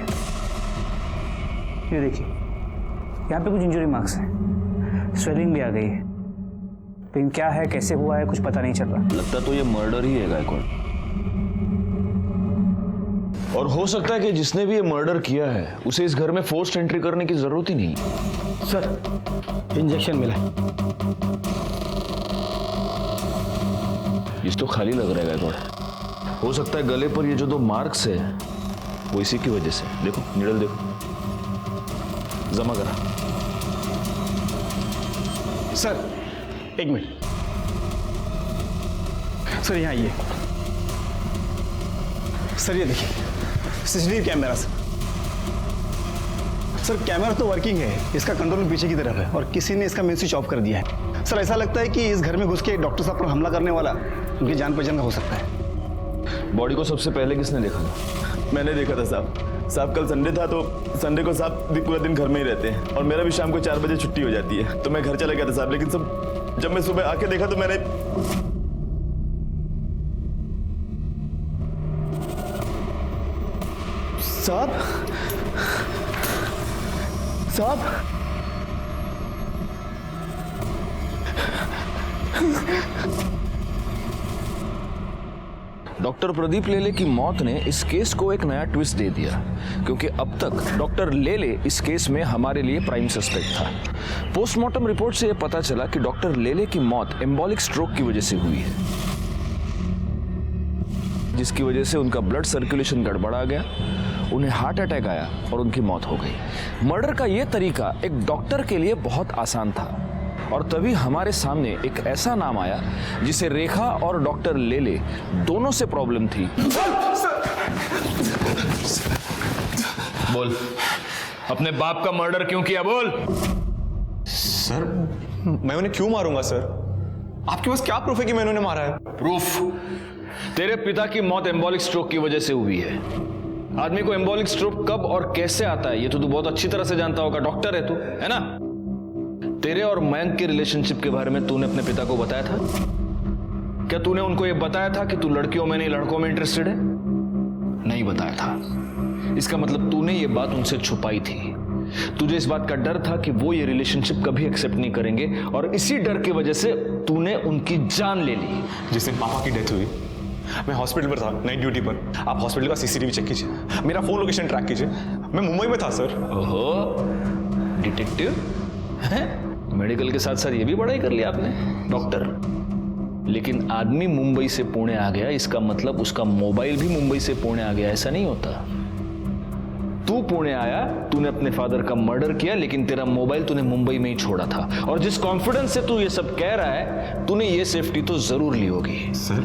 ये देखिए, यहाँ पे कुछ इंजरी मार्क्स हैं, स्वेलिंग भी आ गई है, लेकिन क्या है कैसे हुआ है कुछ पता नहीं चल रहा। लगता तो ये मर्डर ही है गायकवाड़, और हो सकता है कि जिसने भी ये मर्डर किया है उसे इस घर में फोर्स्ड एंट्री करने की जरूरत ही नहीं। सर इंजेक्शन मिला है। इस तो खाली लग रहा है गायकवाड़, हो सकता है गले पर ये जो 2 मार्क्स है वो इसी की वजह से। देखो निडल देखो, जमा करा। सर 1 मिनट सर, यहाँ आइए सर, ये देखिए सीसीटीवी कैमरा सर, कैमरा तो वर्किंग है, इसका कंट्रोल पीछे की तरफ है और किसी ने इसका मेन स्विच ऑफ कर दिया है। सर ऐसा लगता है कि इस घर में घुस के डॉक्टर साहब पर हमला करने वाला उनकी जान पहचान का हो सकता है। बॉडी को सबसे पहले किसने देखा था? मैंने देखा था साहब कल संडे था तो संडे को साहब पूरा दिन घर में ही रहते हैं और मेरा भी शाम को 4 बजे छुट्टी हो जाती है, तो मैं घर चला गया था साहब, लेकिन सब जब मैं सुबह आके देखा तो मैंने साहब डॉक्टर प्रदीप लेले की मौत ने इस केस को एक नया ट्विस्ट दे दिया, क्योंकि अब तक डॉक्टर लेले इस केस में हमारे लिए प्राइम सस्पेक्ट था। पोस्टमार्टम रिपोर्ट से यह पता चला कि डॉक्टर लेले की मौत एम्बोलिक स्ट्रोक की वजह से हुई है, जिसकी वजह से उनका ब्लड सर्कुलेशन गड़बड़ा गया, उन्हें हार्ट अटैक आया और उनकी मौत हो गई। मर्डर का यह तरीका एक डॉक्टर के लिए बहुत आसान था, और तभी हमारे सामने एक ऐसा नाम आया जिसे रेखा और डॉक्टर लेले दोनों से प्रॉब्लम थी। बोल, अपने बाप का मर्डर क्यों किया? बोल। सर मैं उन्हें क्यों मारूंगा सर? आपके पास क्या प्रूफ है कि मैंने उन्हें मारा है? प्रूफ? तेरे पिता की मौत एम्बोलिक स्ट्रोक की वजह से हुई है। आदमी को एम्बोलिक स्ट्रोक कब और कैसे आता है ये तो तू बहुत अच्छी तरह से जानता होगा, डॉक्टर है तू, है ना? तेरे और मयंक के रिलेशनशिप के बारे में तूने अपने पिता को बताया था? क्या तूने उनको यह बताया था कि तू लड़कियों में नहीं लड़कों में इंटरेस्टेड है? नहीं बताया था। इसका मतलब तूने ये बात उनसे छुपाई थी। तुझे इस बात का डर था कि वो ये रिलेशनशिप कभी एक्सेप्ट नहीं करेंगे, और इसी डर की वजह से तूने उनकी जान ले ली। जिस दिन पापा की डेथ हुई मैं हॉस्पिटल पर था, नाइट ड्यूटी पर। आप हॉस्पिटल का सीसीटीवी चेक कीजिए, मेरा फोन लोकेशन ट्रैक कीजिए। मैं मुंबई में था सर। ओहो, डिटेक्टिव हैं? मेडिकल के साथ साथ ये भी पढ़ाई कर लिया आपने, डॉक्टर। लेकिन आदमी मुंबई से पुणे आ गया, इसका मतलब उसका मोबाइल भी मुंबई से पुणे आ गया, ऐसा नहीं होता। तू पुणे आया, तूने अपने फादर का मर्डर किया, लेकिन तेरा मोबाइल तूने मुंबई में ही छोड़ा था। और जिस कॉन्फिडेंस से तू ये सब कह रहा है, तूने ये सेफ्टी तो जरूर ली होगी। सर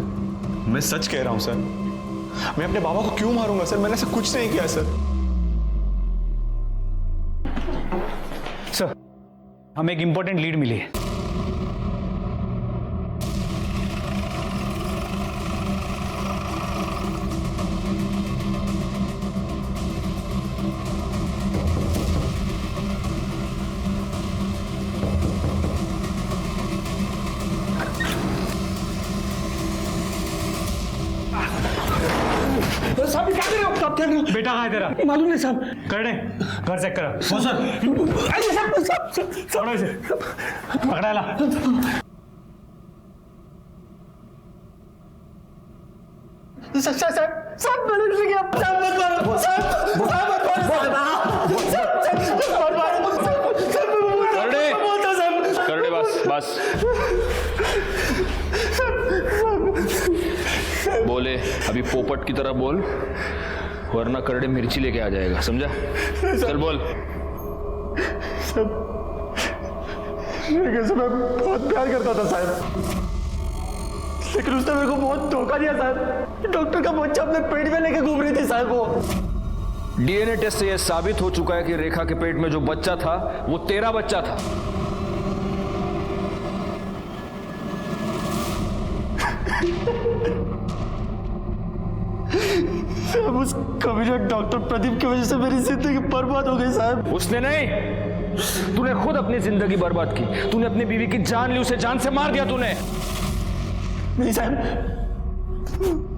मैं सच कह रहा हूं सर, मैं अपने बाबा को क्यों मारूंगा सर? मैंने ऐसा कुछ नहीं किया सर। सर हमें एक इंपॉर्टेंट लीड मिली है। साहब क्या कर रहे हो? आप क्या कर रहे हो? बेटा कहाँ है तेरा? मालूम नहीं साहब। करने घर चेक करा। सर पकड़ो इसे, पकड़ा ला। साहब मैंने कुछ किया। साहब मत मारो। साहब करने बस बोले, अभी पोपट की तरह बोल, वरना करड़े मिर्ची लेके आ जाएगा, समझा? चल बोल। मैं बहुत प्यार करता था साहब, लेकिन उसने मेरे को बहुत धोखा दिया साहब। डॉक्टर का बच्चा अपने पेट में लेके घूम रही थी साहब। वो डीएनए टेस्ट से यह साबित हो चुका है कि रेखा के पेट में जो बच्चा था वो तेरा बच्चा था। साहब उस कमीना डॉक्टर प्रदीप की वजह से मेरी जिंदगी बर्बाद हो गई साहब। उसने नहीं, तूने खुद अपनी जिंदगी बर्बाद की। तूने अपनी बीवी की जान ली, उसे जान से मार दिया तूने। नहीं साहब,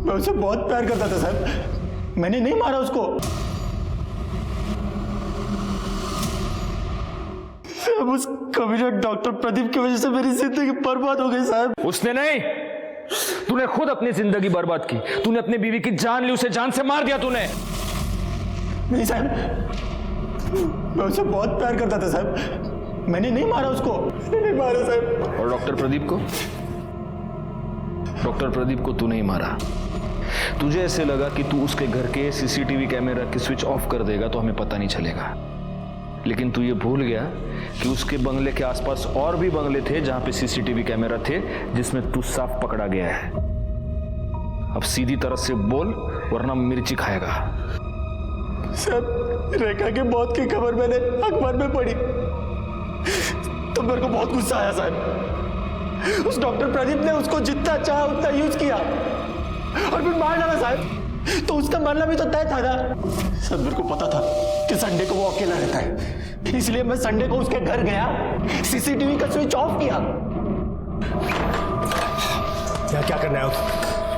मैं उससे बहुत प्यार करता था साहब, मैंने नहीं मारा उसको। साहब उस कमीना डॉक्टर प्रदीप की वजह से मेरी जिंदगी बर्बाद हो गई साहब। उसने नहीं, तूने खुद अपनी जिंदगी बर्बाद की। तूने अपनी बीवी की जान ली, उसे जान से मार दिया तूने। नहीं साहब, मैं उससे बहुत प्यार करता था साहब, मैंने नहीं मारा उसको, नहीं मारा साहब। और डॉक्टर प्रदीप को? डॉक्टर प्रदीप को तू नहीं मारा। तुझे ऐसे लगा कि तू उसके घर के सीसीटीवी कैमरा की स्विच ऑफ कर देगा तो हमें पता नहीं चलेगा, लेकिन तू ये भूल गया कि उसके बंगले के आसपास और भी बंगले थे जहां पे सीसीटीवी कैमरा थे, जिसमें तू साफ पकड़ा गया है। अब सीधी तरह से बोल, वरना मिर्ची खाएगा। साहब रेखा की मौत की खबर मैंने अखबार में पढ़ी तो मेरे को बहुत गुस्सा आया साहब। उस डॉक्टर प्रदीप ने उसको जितना चाहा उतना यूज किया और फिर मार डाला साहब, तो उसका मरना भी तो तय था ना। सब मेरे को पता था कि संडे को वो अकेला रहता है, इसलिए मैं संडे को उसके घर गया, सीसीटीवी का स्विच ऑफ किया। यहाँ क्या करने आया हो?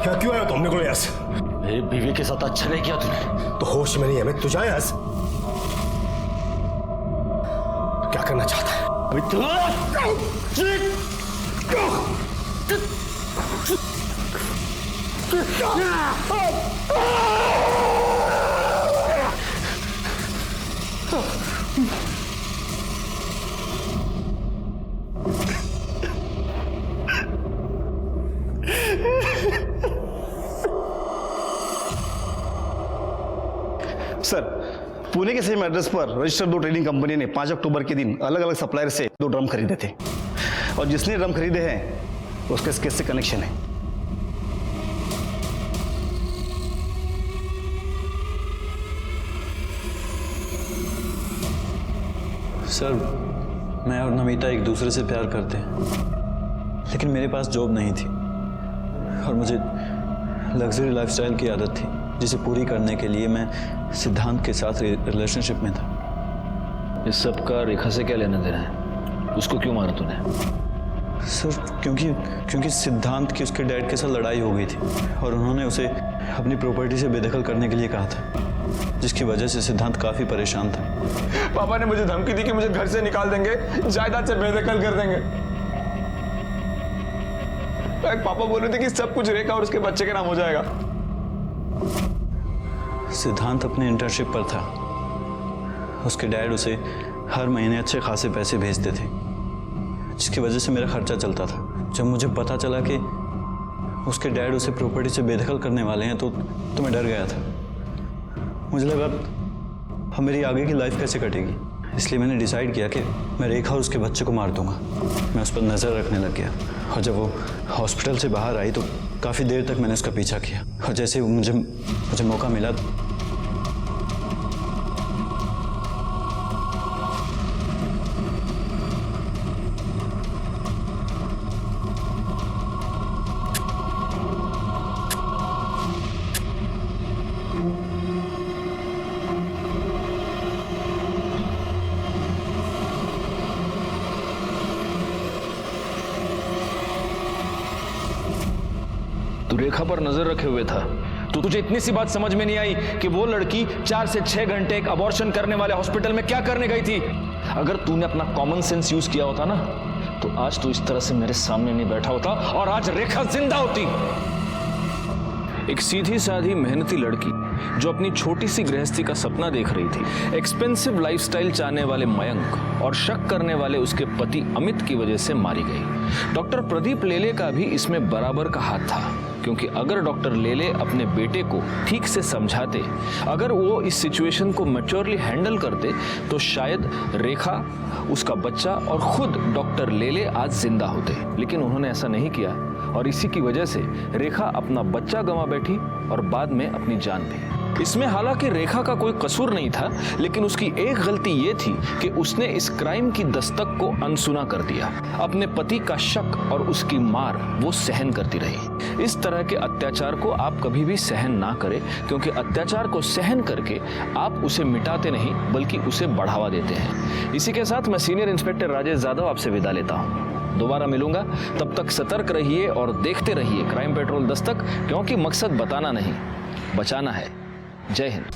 यहाँ क्यों आया हो? तुमने को यहाँ से मेरी बीवी के साथ अच्छा नहीं किया तूने। तो होश में नहीं है मैं, तुझे आया क्या करना चाहता है? सर, पुणे के सेम एड्रेस पर रजिस्टर्ड 2 ट्रेडिंग कंपनी ने 5 अक्टूबर के दिन अलग अलग सप्लायर से 2 ड्रम खरीदे थे, और जिसने ड्रम खरीदे हैं उसके इस केस से कनेक्शन है। सर, मैं और नमिता एक दूसरे से प्यार करते हैं, लेकिन मेरे पास जॉब नहीं थी और मुझे लग्जरी लाइफस्टाइल की आदत थी, जिसे पूरी करने के लिए मैं सिद्धांत के साथ रिलेशनशिप में था। इस सब का रेखा से क्या लेना देना है? उसको क्यों मारा तूने? सर, क्योंकि सिद्धांत की उसके डैड के साथ लड़ाई हो गई थी और उन्होंने उसे अपनी प्रॉपर्टी से बेदखल करने के लिए कहा था, जिसकी वजह से सिद्धांत काफी परेशान था। पापा ने मुझे धमकी दी कि मुझे घर से निकाल देंगे, जायदाद से बेदखल कर देंगे। पापा बोल रहे थे कि सब कुछ रेखा और उसके बच्चे के नाम हो जाएगा। सिद्धांत अपने इंटर्नशिप पर था। उसके डैड उसे हर महीने अच्छे खासे पैसे भेजते थे, जिसकी वजह से मेरा खर्चा चलता था। जब मुझे पता चला कि उसके डैड उसे प्रॉपर्टी से बेदखल करने वाले हैं तो मैं डर गया था। मुझे लगा अब मेरी आगे की लाइफ कैसे कटेगी, इसलिए मैंने डिसाइड किया कि मैं रेखा और उसके बच्चे को मार दूंगा। मैं उस पर नज़र रखने लग गया और जब वो हॉस्पिटल से बाहर आई तो काफ़ी देर तक मैंने उसका पीछा किया और जैसे मुझे मौका मिला तू रेखा पर नजर रखे हुए था, तो तुझे इतनी सी बात समझ में नहीं आई कि वो लड़की 4 से 6 घंटे एक अबॉर्शन करने वाले हॉस्पिटल में क्या करने गई थी? अगर तूने अपना कॉमन सेंस यूज किया होता ना, तो आज तू इस तरह से मेरे सामने नहीं बैठा होता और आज रेखा जिंदा होती। एक सीधी साधी मेहनती लड़की जो अपनी छोटी सी गृहस्थी का सपना देख रही थी, एक्सपेंसिव लाइफस्टाइल चाहने वाले मयंक और शक करने वाले उसके पति अमित की वजह से मारी गई। डॉक्टर प्रदीप लेले का भी इसमें बराबर का हाथ था, क्योंकि अगर डॉक्टर लेले अपने बेटे को ठीक से समझाते, अगर वो इस सिचुएशन को मैच्योरली हैंडल करते, तो शायद रेखा, उसका बच्चा और खुद डॉक्टर लेले आज जिंदा होते। लेकिन उन्होंने ऐसा नहीं किया और इसी की वजह से रेखा अपना बच्चा गंवा बैठी और बाद में अपनी जान भी। इसमें हालांकि रेखा का कोई कसूर नहीं था, लेकिन उसकी एक गलती ये थी कि उसने इस क्राइम की दस्तक को अनसुना कर दिया। अपने पति का शक और उसकी मार वो सहन करती रही। इस तरह के अत्याचार को आप कभी भी सहन ना करें, क्योंकि अत्याचार को सहन करके आप उसे मिटाते नहीं बल्कि उसे बढ़ावा देते हैं। इसी के साथ मैं सीनियर इंस्पेक्टर राजेश यादव आपसे विदा लेता हूँ। दोबारा मिलूंगा, तब तक सतर्क रहिए और देखते रहिए क्राइम पेट्रोल दस्तक, क्योंकि मकसद बताना नहीं, बचाना है। जय हिंद।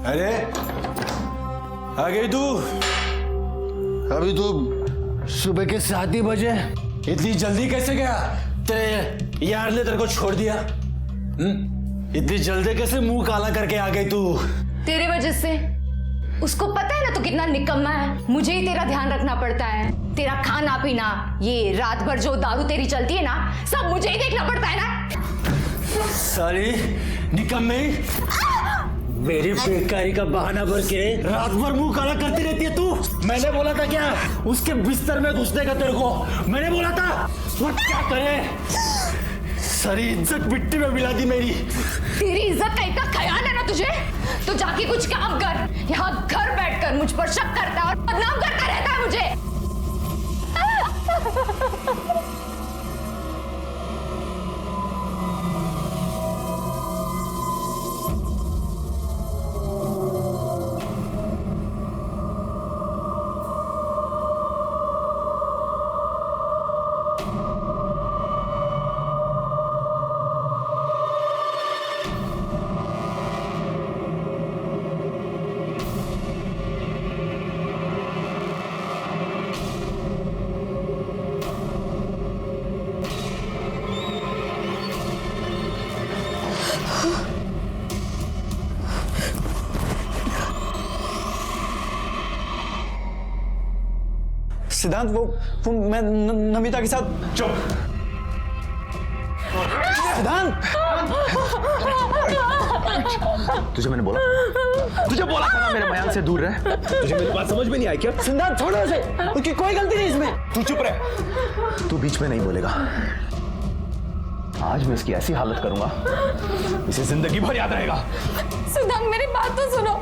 अरे आ गई तू? अभी तो सुबह के 7 ही बजे। इतनी जल्दी कैसे गया? तेरे यार ने तेरे को छोड़ दिया? इतनी जल्दी कैसे मुंह काला करके आ गई तू? तेरे वजह से। उसको पता है ना तू कितना निकम्मा है। मुझे ही तेरा ध्यान रखना पड़ता है। तेरा खाना पीना, ये रात भर जो दारू तेरी चलती है ना, सब मुझे ही देखना पड़ता है ना। साली निकम्मे, मेरी बेकारी का बहाना भर के रात भर मुंह काला करती रहती है तू। मैंने बोला था क्या उसके बिस्तर में घुसने का तेरे को? मैंने बोला था। वो क्या करे? सारी इज्जत मिट्टी में मिला दी मेरी। तेरी इज्जत का इतना ख्याल है ना तुझे, तो जाके कुछ काम कर। यहाँ घर बैठकर मुझ पर शक करता है और बदनाम करता रहता है मुझे। सिद्धांत, वो मैं नमिता के साथ। चुप। सिद्धांत, तुझे मैंने बोला था ना मेरे मयांक से दूर रह। तुझे मेरी बात समझ में नहीं आई क्या? सिद्धांत छोड़ो उसे, उसकी कोई गलती नहीं इसमें। तू चुप रह। तू बीच में नहीं बोलेगा। आज मैं इसकी ऐसी हालत करूंगा, इसे जिंदगी भर याद रहेगा। सिद्धांत मेरी बात तो सुनो।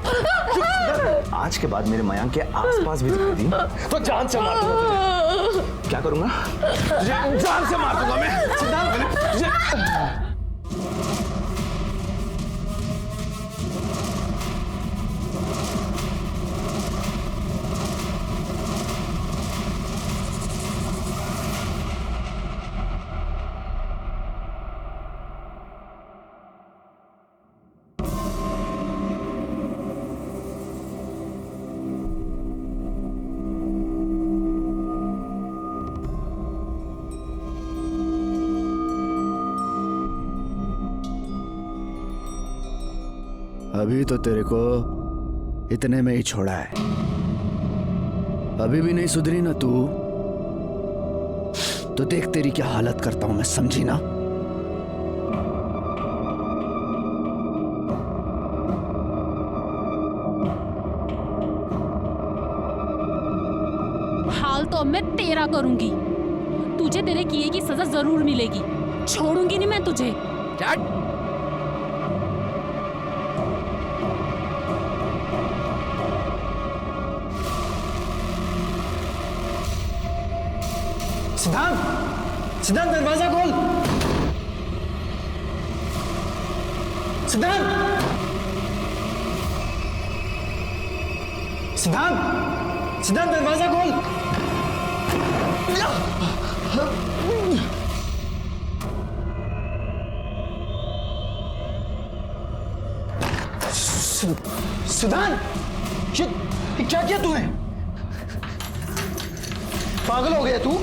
आज के बाद मेरे मयांक के आसपास भी दिखाई दी तो जान से मार दूंगा। क्या करूंगा? तुझे जान से मार दूंगा मैं। सिद्धांत, अभी तो तेरे को इतने में ही छोड़ा है। अभी भी नहीं सुधरी ना तू, तो देख तेरी क्या हालत करता हूं मैं, समझी ना? हाल तो अब मैं तेरा करूंगी। तुझे तेरे किए की सजा जरूर मिलेगी। छोड़ूंगी नहीं मैं तुझे। सिद्धांत, सिद्धांत दरवाजा खोल। सिद्धांत, सिद्धांत, सिद्धांत दरवाजा खोल। सिद्धांत, ये क्या किया तूने? पागल हो गया तू?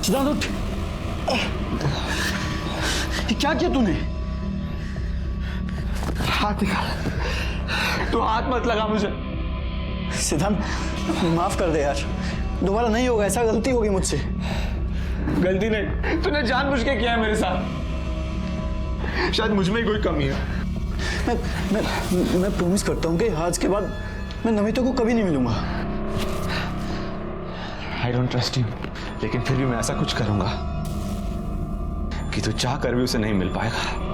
सिद्धांत उठ। ये क्या किया तूने? हाथ निकाल। तू हाथ मत लगा मुझे। सिद्धांत, माफ कर दे यार, दोबारा नहीं होगा ऐसा। गलती होगी मुझसे। गलती नहीं, तूने जानबूझ के किया है मेरे साथ। शायद मुझ में ही कोई कमी है। मैं प्रॉमिस करता हूँ कि आज के बाद मैं नमिता को कभी नहीं मिलूंगा। आई डोंट ट्रस्ट यू, लेकिन फिर भी मैं ऐसा कुछ करूंगा। कि तू चाह कर भी उसे नहीं मिल पाएगा।